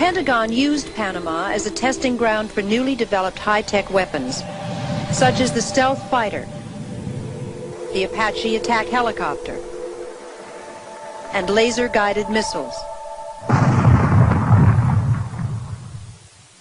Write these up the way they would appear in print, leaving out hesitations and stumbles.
Pentagon used Panama as a testing ground for newly developed high-tech weapons, such as the stealth fighter, the Apache attack helicopter, and laser-guided missiles.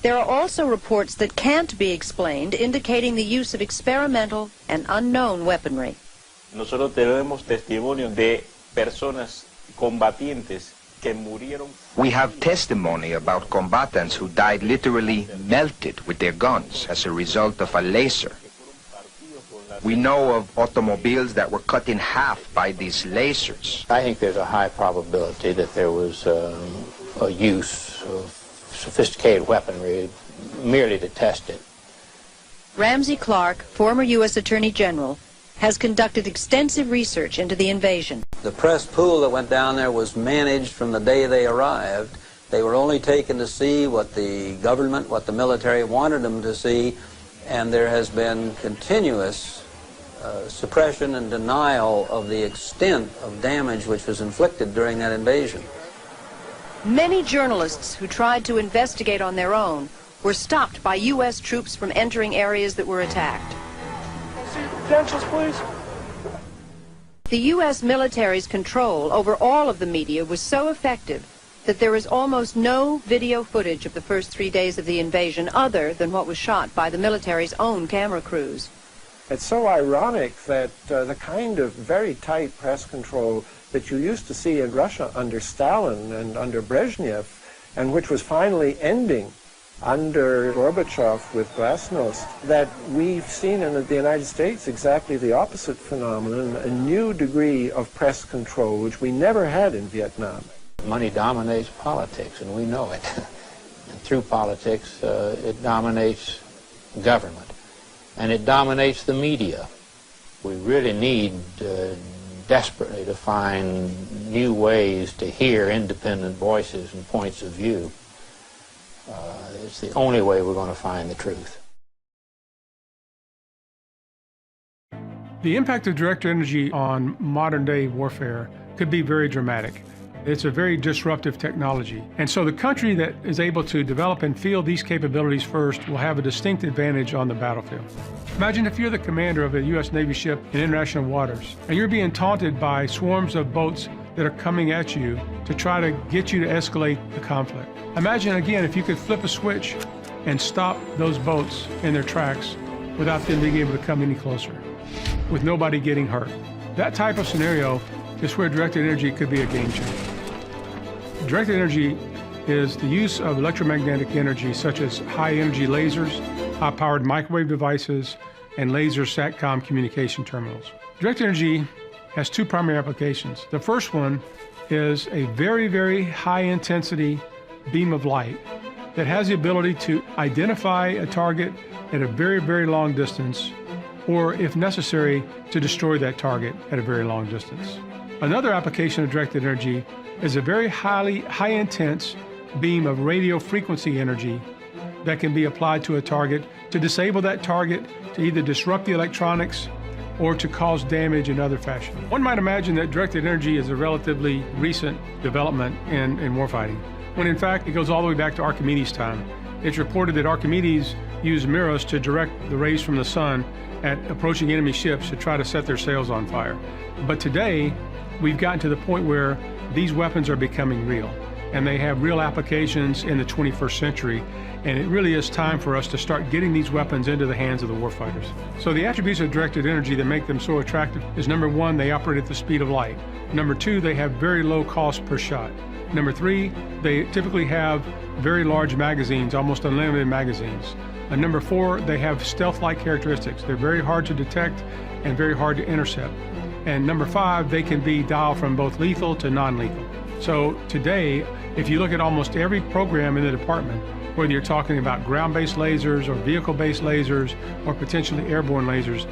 There are also reports that can't be explained, indicating the use of experimental and unknown weaponry. Nosotros tenemos testimonio de personas combatientes que murieron. We have testimony about combatants who died literally melted with their guns as a result of a laser. We know of automobiles that were cut in half by these lasers. I think there's a high probability that there was a use of sophisticated weaponry merely to test it. Ramsey Clark, former U.S. Attorney General, has conducted extensive research into the invasion. The press pool that went down there was managed from the day they arrived. They were only taken to see what the government, what the military wanted them to see, and there has been continuous suppression and denial of the extent of damage which was inflicted during that invasion. Many journalists who tried to investigate on their own were stopped by U.S. troops from entering areas that were attacked. Credentials, please. The U.S. military's control over all of the media was so effective that there is almost no video footage of the first 3 days of the invasion other than what was shot by the military's own camera crews. It's so ironic that the kind of very tight press control that you used to see in Russia under Stalin and under Brezhnev, and which was finally ending under Gorbachev with Glasnost, that we've seen in the United States exactly the opposite phenomenon, a new degree of press control, which we never had in Vietnam. Money dominates politics, and we know it. And through politics, it dominates government, and it dominates the media. We really need desperately to find new ways to hear independent voices and points of view. It's the only way we're going to find the truth. The impact of directed energy on modern-day warfare could be very dramatic. It's a very disruptive technology. And so the country that is able to develop and field these capabilities first will have a distinct advantage on the battlefield. Imagine if you're the commander of a U.S. Navy ship in international waters, and you're being taunted by swarms of boats that are coming at you to try to get you to escalate the conflict. Imagine again if you could flip a switch and stop those boats in their tracks without them being able to come any closer, with nobody getting hurt. That type of scenario is where directed energy could be a game changer. Directed energy is the use of electromagnetic energy such as high-energy lasers, high-powered microwave devices, and laser SATCOM communication terminals. Directed energy has two primary applications. The first one is a very, very high-intensity beam of light that has the ability to identify a target at a very, very long distance, or if necessary, to destroy that target at a very long distance. Another application of directed energy is a very high-intense beam of radio frequency energy that can be applied to a target to disable that target, to either disrupt the electronics or to cause damage in other fashion. One might imagine that directed energy is a relatively recent development in warfighting, when in fact it goes all the way back to Archimedes' time. It's reported that Archimedes used mirrors to direct the rays from the sun at approaching enemy ships to try to set their sails on fire. But today, we've gotten to the point where these weapons are becoming real, and they have real applications in the 21st century, and it really is time for us to start getting these weapons into the hands of the warfighters. So the attributes of directed energy that make them so attractive is, number one, they operate at the speed of light. Number two, they have very low cost per shot. Number three, they typically have very large magazines, almost unlimited magazines. And number four, they have stealth-like characteristics. They're very hard to detect and very hard to intercept. And number five, they can be dialed from both lethal to non-lethal. So today, if you look at almost every program in the department, whether you're talking about ground-based lasers or vehicle-based lasers or potentially airborne lasers,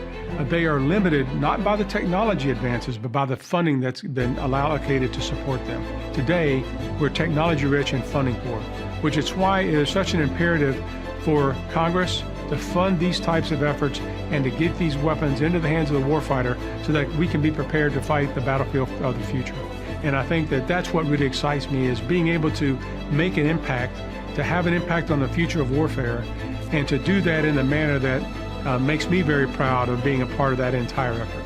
they are limited not by the technology advances, but by the funding that's been allocated to support them. Today, we're technology-rich and funding poor, which is why it is such an imperative for Congress to fund these types of efforts and to get these weapons into the hands of the warfighter so that we can be prepared to fight the battlefield of the future. And I think that that's what really excites me, is being able to make an impact, to have an impact on the future of warfare, and to do that in a manner that makes me very proud of being a part of that entire effort.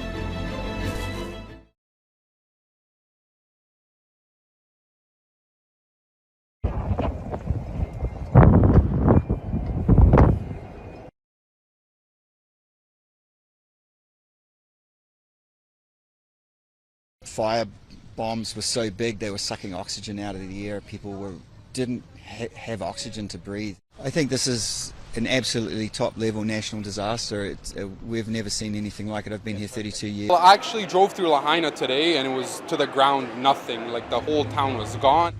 Fire bombs were so big they were sucking oxygen out of the air. People didn't have oxygen to breathe. I think this is an absolutely top-level national disaster. We've never seen anything like it. I've been here 32 years. Well, I actually drove through Lahaina today, and it was to the ground, nothing. Like, the whole town was gone.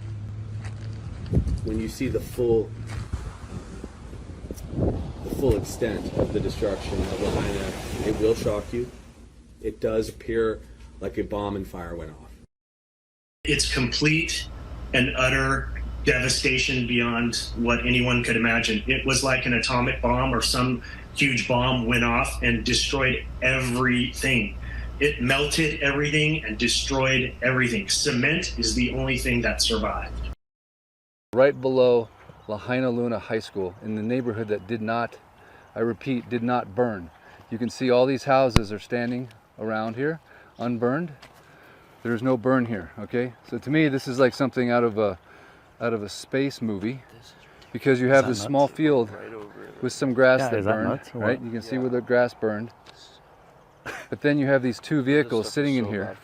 When you see the full extent of the destruction of Lahaina, it will shock you. It does appear like a bomb and fire went off. It's complete and utter devastation beyond what anyone could imagine. It was like an atomic bomb or some huge bomb went off and destroyed everything. It melted everything and destroyed everything. Cement is the only thing that survived. Right below Lahaina Luna High School, in the neighborhood that did not, I repeat, did not burn. You can see all these houses are standing around here, unburned. There's no burn here, okay? So to me, this is like something out of a space movie, because you have this small field with some grass that burned, right? You can see where the grass burned. But then you have these two vehicles sitting in here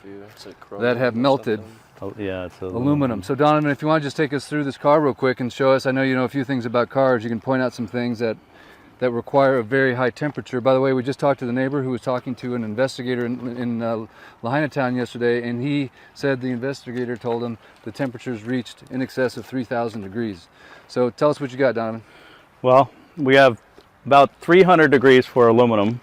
that have melted aluminum. So Donovan, if you want to just take us through this car real quick and show us, I know you know a few things about cars, you can point out some things that require a very high temperature. By the way, we just talked to the neighbor who was talking to an investigator in Lahaina Town yesterday, and he said the investigator told him the temperatures reached in excess of 3,000 degrees. So tell us what you got, Donovan. Well, we have about 300 degrees for aluminum,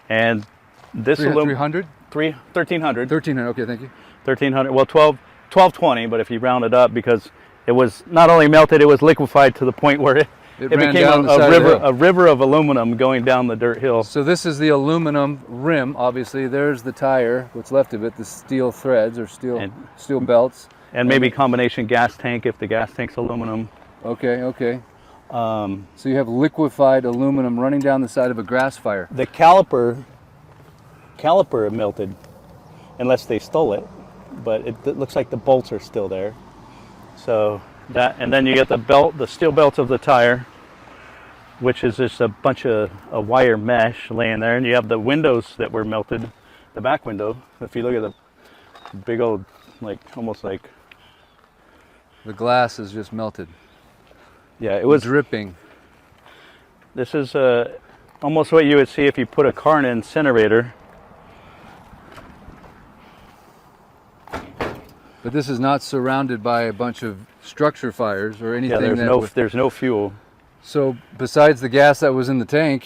and this 300? 1,300. 1,300, okay, thank you. 1,300, well 1220, but if you round it up, because it was not only melted, it was liquefied to the point where it became a river of aluminum going down the dirt hill. So this is the aluminum rim, obviously. There's the tire, what's left of it, the steel threads or steel belts. And maybe combination gas tank if the gas tank's aluminum. Okay, okay. So you have liquefied aluminum running down the side of a grass fire. The caliper melted, unless they stole it, but it looks like the bolts are still there. So that, and then you get the steel belts of the tire, which is just a bunch of a wire mesh laying there, and you have the windows that were melted, the back window. If you look at the big old, like almost like the glass is just melted. Yeah, it was dripping. This is almost what you would see if you put a car in an incinerator. But this is not surrounded by a bunch of structure fires or anything. Yeah, there's no fuel. So besides the gas that was in the tank,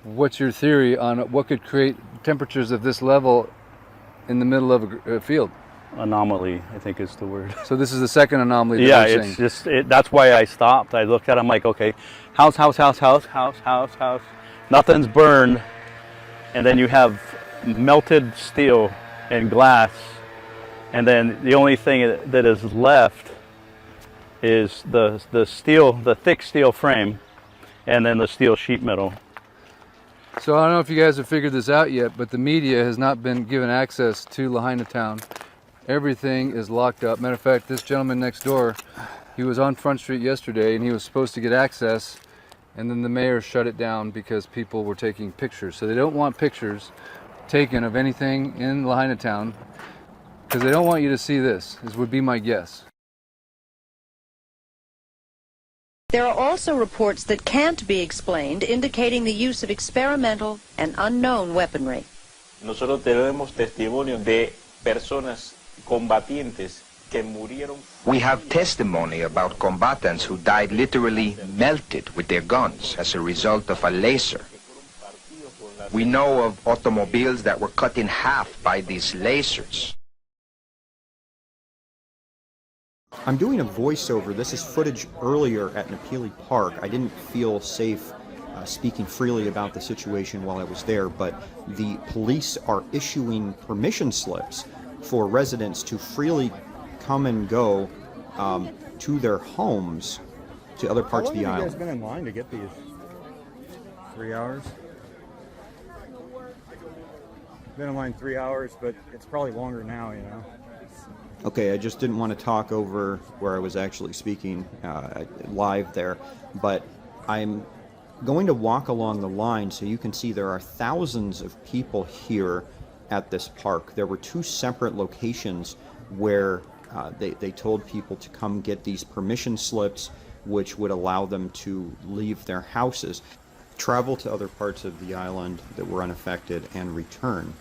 what's your theory on what could create temperatures of this level in the middle of a field? Anomaly, I think is the word. So this is the second anomaly that yeah, you're it's seeing. just, that's why I stopped. I looked at it, I'm like, okay, house. Nothing's burned. And then you have melted steel and glass. And then the only thing that is left is the thick steel frame, and then the steel sheet metal. So I don't know if you guys have figured this out yet, but the media has not been given access to Lahaina Town. Everything is locked up. Matter of fact, this gentleman next door, he was on Front Street yesterday and he was supposed to get access, and then the mayor shut it down because people were taking pictures. So they don't want pictures taken of anything in Lahaina Town, because they don't want you to see this, would be my guess. There are also reports that can't be explained, indicating the use of experimental and unknown weaponry. Nosotros tenemos testimonio de personas combatientes que murieron. We have testimony about combatants who died literally melted with their guns as a result of a laser. We know of automobiles that were cut in half by these lasers. I'm doing a voiceover. This is footage earlier at Napili Park. I didn't feel safe speaking freely about the situation while I was there, but the police are issuing permission slips for residents to freely come and go to their homes to other parts of the island. How long have you guys been in line to get these? 3 hours? Been in line 3 hours, but it's probably longer now, you know. Okay, I just didn't want to talk over where I was actually speaking live there, but I'm going to walk along the line so you can see there are thousands of people here at this park. There were 2 separate locations where they told people to come get these permission slips, which would allow them to leave their houses, travel to other parts of the island that were unaffected, and return.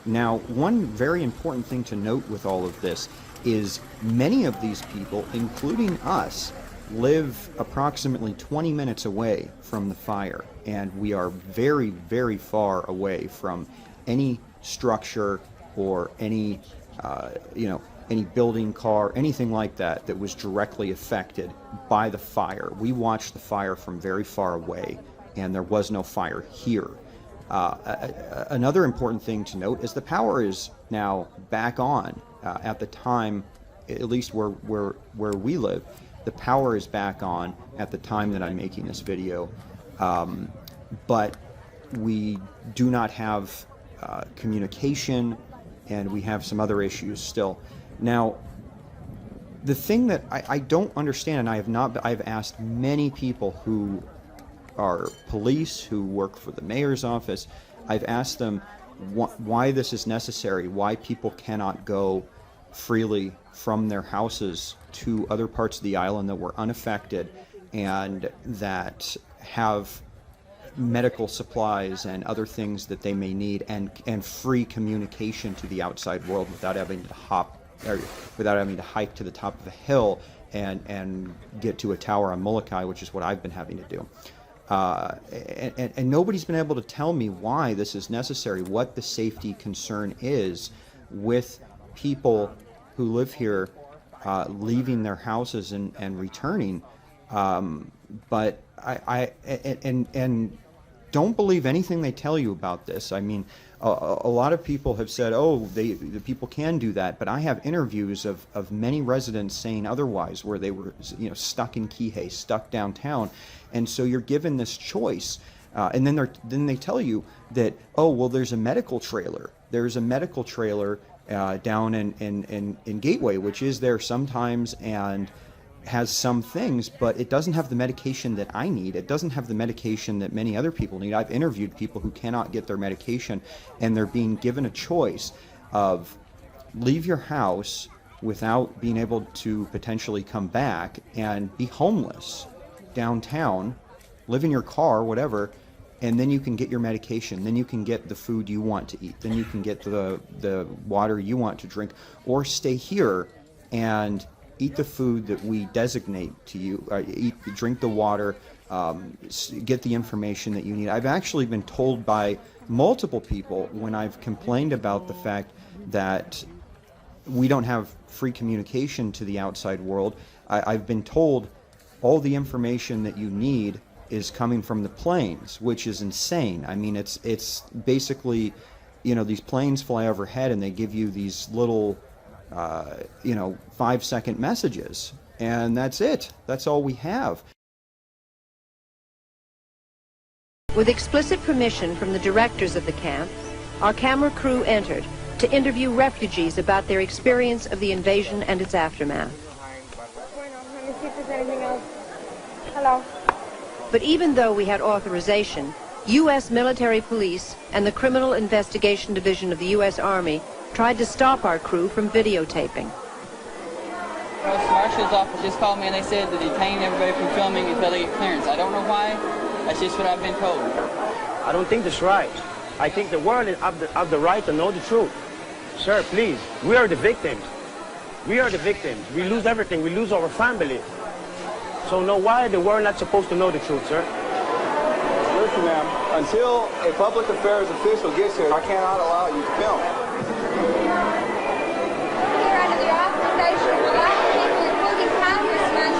Now, one very important thing to note with all of this is many of these people, including us, live approximately 20 minutes away from the fire, and we are very, very far away from any structure or any, any building, car, anything like that that was directly affected by the fire. We watched the fire from very far away, and there was no fire here. Another important thing to note is the power is now back on. At the time, at least where we live, the power is back on at the time that I'm making this video, but we do not have communication, and we have some other issues still. Now, the thing that I don't understand, and I've asked many people who are police, who work for the mayor's office, I've asked them why this is necessary, why people cannot go freely from their houses to other parts of the island that were unaffected and that have medical supplies and other things that they may need, and free communication to the outside world without having to hike to the top of a hill and get to a tower on Molokai, which is what I've been having to do. And nobody's been able to tell me why this is necessary, what the safety concern is with people who live here leaving their houses and returning. But I don't believe anything they tell you about this. I mean, a lot of people have said, oh, the people can do that, but I have interviews of many residents saying otherwise, where they were, stuck in Kihei, stuck downtown, and so you're given this choice, and then they tell you that, oh, well, there's a medical trailer. There's a medical trailer down in Gateway, which is there sometimes and has some things, but it doesn't have the medication that I need. It doesn't have the medication that many other people need. I've interviewed people who cannot get their medication, and they're being given a choice of leave your house without being able to potentially come back and be homeless downtown, live in your car, whatever, and then you can get your medication, then you can get the food you want to eat, then you can get the water you want to drink, or stay here and eat the food that we designate to you, drink the water, get the information that you need. I've actually been told by multiple people when I've complained about the fact that we don't have free communication to the outside world, I've been told all the information that you need is coming from the planes, which is insane. I mean, it's basically, these planes fly overhead and they give you these little 5-second messages, and that's it. That's all we have. With explicit permission from the directors of the camp, our camera crew entered to interview refugees about their experience of the invasion and its aftermath. Let me see if there's anything else. Hello. But even though we had authorization, U.S. military police and the Criminal Investigation Division of the U.S. Army tried to stop our crew from videotaping. The marshal's office just called me and they said to detain everybody from filming until they get clearance. I don't know why. That's just what I've been told. I don't think that's right. I think the world have the right to know the truth. Sir, please, we are the victims. We are the victims. We lose everything. We lose our family. So no, why the world not supposed to know the truth, sir? Listen, ma'am, until a public affairs official gets here, I cannot allow you to film. Here under the authorization of a lot of people, including congressmen,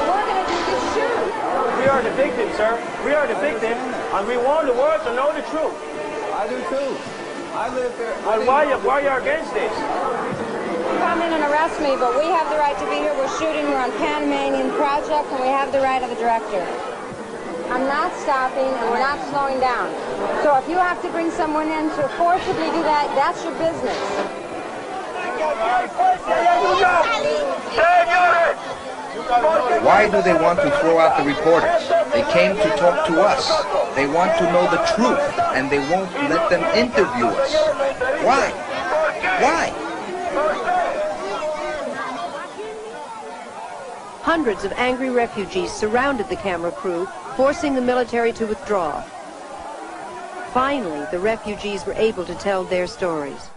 we're going to do this shoot. We are the victims, sir. We are the victims, and we want the world to know the truth. I do too. I live there. Well, why are you against this? Come in and arrest me, but we have the right to be here. We're shooting. We're on Panamanian project, and we have the right of the director. I'm not stopping, and we're not slowing down. So if you have to bring someone in to forcibly do that, that's your business. Why do they want to throw out the reporters? They came to talk to us. They want to know the truth, and they won't let them interview us. Why? Why? Hundreds of angry refugees surrounded the camera crew, forcing the military to withdraw. Finally, the refugees were able to tell their stories.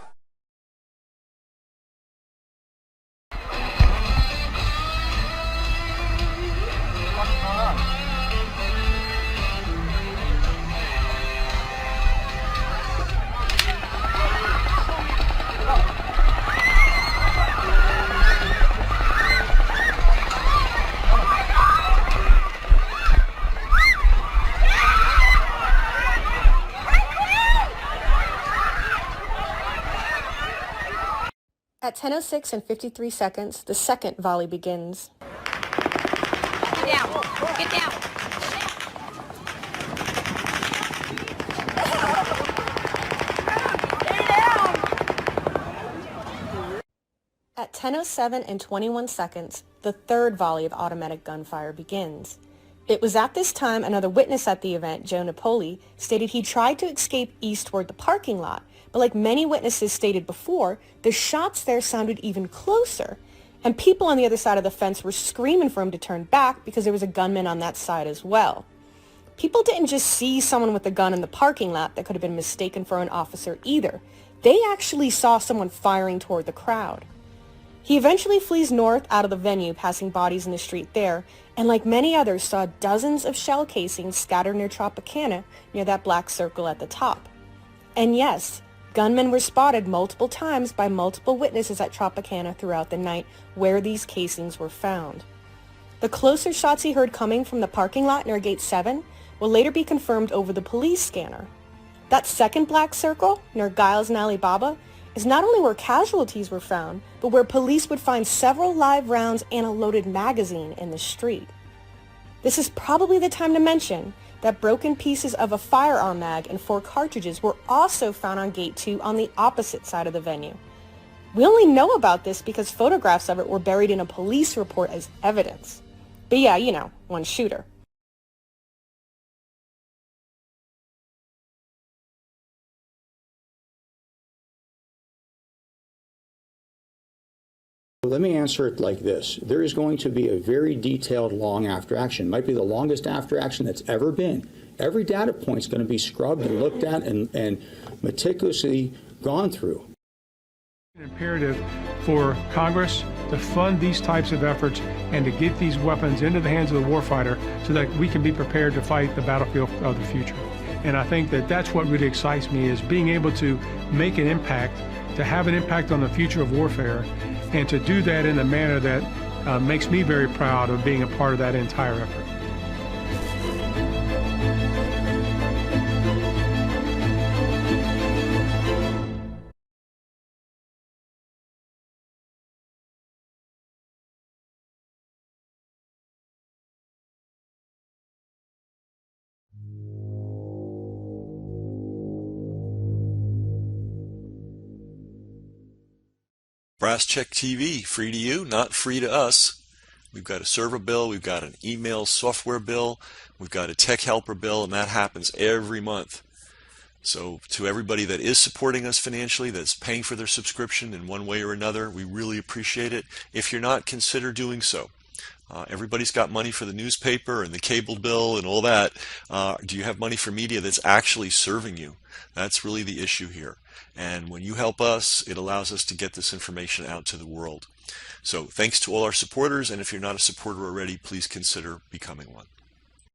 At 10:06 and 53 seconds, the second volley begins. Get down. Get down. At 10:07 and 21 seconds, the third volley of automatic gunfire begins. It was at this time another witness at the event, Joe Napoli, stated he tried to escape east toward the parking lot, but like many witnesses stated before, the shots there sounded even closer, and people on the other side of the fence were screaming for him to turn back because there was a gunman on that side as well. People didn't just see someone with a gun in the parking lot that could have been mistaken for an officer either. They actually saw someone firing toward the crowd. He eventually flees north out of the venue, passing bodies in the street there, and like many others saw dozens of shell casings scattered near Tropicana, near that black circle at the top. And yes, gunmen were spotted multiple times by multiple witnesses at Tropicana throughout the night where these casings were found. The closer shots he heard coming from the parking lot near Gate 7 will later be confirmed over the police scanner. That second black circle, near Giles and Alibaba, is not only where casualties were found, but where police would find several live rounds and a loaded magazine in the street. This is probably the time to mention that broken pieces of a firearm mag and 4 cartridges were also found on Gate 2 on the opposite side of the venue. We only know about this because photographs of it were buried in a police report as evidence. But yeah, you know, one shooter. Let me answer it like this. There is going to be a very detailed long after action. It might be the longest after action that's ever been. Every data point is going to be scrubbed and looked at and meticulously gone through. It's imperative for Congress to fund these types of efforts and to get these weapons into the hands of the warfighter so that we can be prepared to fight the battlefield of the future. And I think that that's what really excites me, is being able to make an impact, to have an impact on the future of warfare, and to do that in a manner that makes me very proud of being a part of that entire effort. Brass Check TV, free to you, not free to us. We've got a server bill, we've got an email software bill, we've got a tech helper bill, and that happens every month. So to everybody that is supporting us financially, that's paying for their subscription in one way or another, we really appreciate it. If you're not, consider doing so. Everybody's got money for the newspaper and the cable bill and all that. Do you have money for media that's actually serving you? That's really the issue here. And when you help us, it allows us to get this information out to the world. So thanks to all our supporters, and if you're not a supporter already, please consider becoming one.